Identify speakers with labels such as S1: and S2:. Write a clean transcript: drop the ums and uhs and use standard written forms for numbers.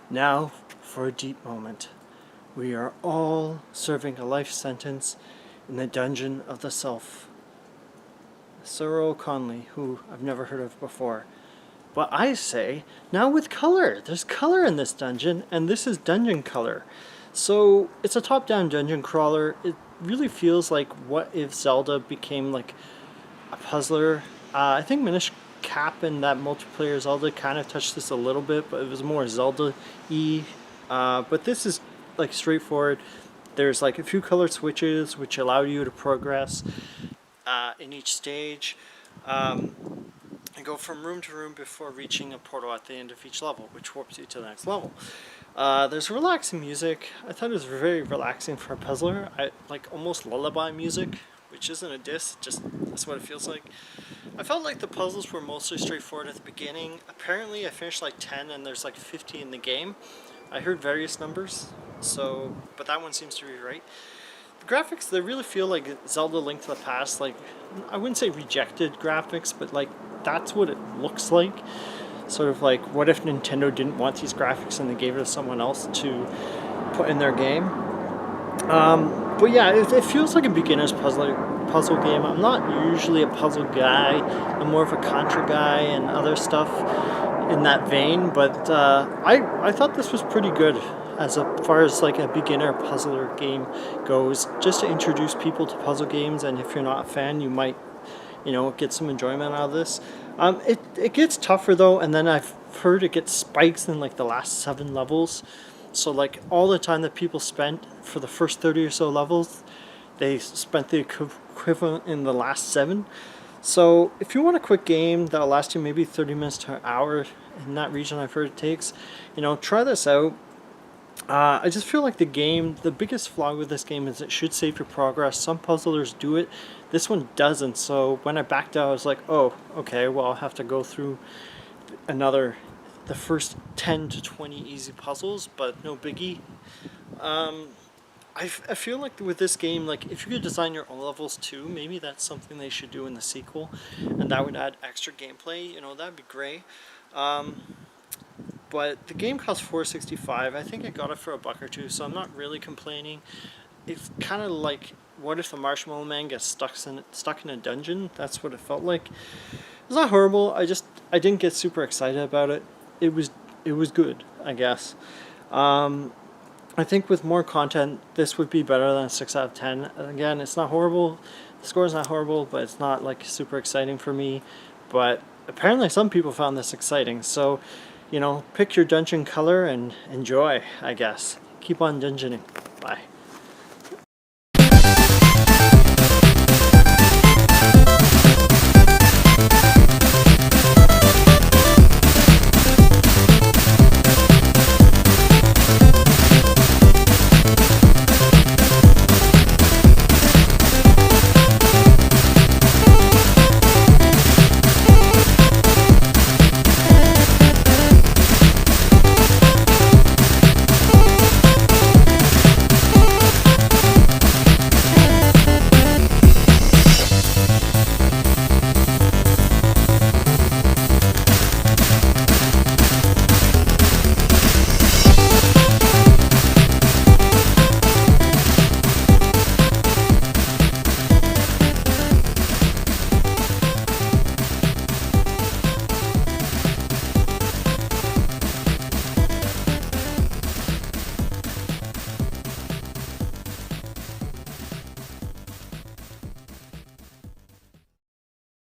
S1: Now for a deep moment. We are all serving a life sentence in the dungeon of the self. Sir O'Conley, who I've never heard of before. But I say, now with color. There's color in this dungeon, and this is dungeon color. So it's a top-down dungeon crawler. It really feels like what if Zelda became like a puzzler. I think Minish Cap in that multiplayer Zelda kind of touched this a little bit, but it was more Zelda-y. But this is like straightforward. There's like a few color switches which allow you to progress in each stage and go from room to room before reaching a portal at the end of each level, which warps you to the next level. There's relaxing music. I thought it was very relaxing for a puzzler. I like almost lullaby music, which isn't a diss, just that's what it feels like. I felt like the puzzles were mostly straightforward at the beginning. Apparently I finished like 10 and there's like 50 in the game. I heard various numbers, so but that one seems to be right. The graphics, they really feel like Zelda Link to the Past, like I wouldn't say rejected graphics, but like that's what it looks like. Sort of like, what if Nintendo didn't want these graphics and they gave it to someone else to put in their game? But yeah, it feels like a beginner's puzzle game. I'm not usually a puzzle guy. I'm more of a Contra guy and other stuff in that vein. But I thought this was pretty good as far as like a beginner puzzler game goes. Just to introduce people to puzzle games, and if you're not a fan, you might, get some enjoyment out of this. It gets tougher though, and then I've heard it gets spikes in like the last 7 levels. So like all the time that people spent for the first 30 or so levels, they spent the equivalent in the last 7. So if you want a quick game that'll last you maybe 30 minutes to an hour in that region I've heard it takes, try this out. I just feel like the biggest flaw with this game is it should save your progress. Some puzzlers do it. This one doesn't. So when I backed out, I was like, oh, okay, well, I'll have to go through the first 10 to 20 easy puzzles, but no biggie. I feel like with this game, like if you could design your own levels too, maybe that's something they should do in the sequel, and that would add extra gameplay. That'd be great. But the game costs $4.65. I think I got it for $1 or $2, so I'm not really complaining. It's kind of like, what if the Marshmallow Man gets stuck in a dungeon? That's what it felt like. It's not horrible. I didn't get super excited about it. It was good, I guess. I think with more content, this would be better than a 6 out of 10. Again, it's not horrible. The score is not horrible, but it's not like super exciting for me. But apparently some people found this exciting. So, pick your dungeon color and enjoy, I guess. Keep on dungeoning. Bye.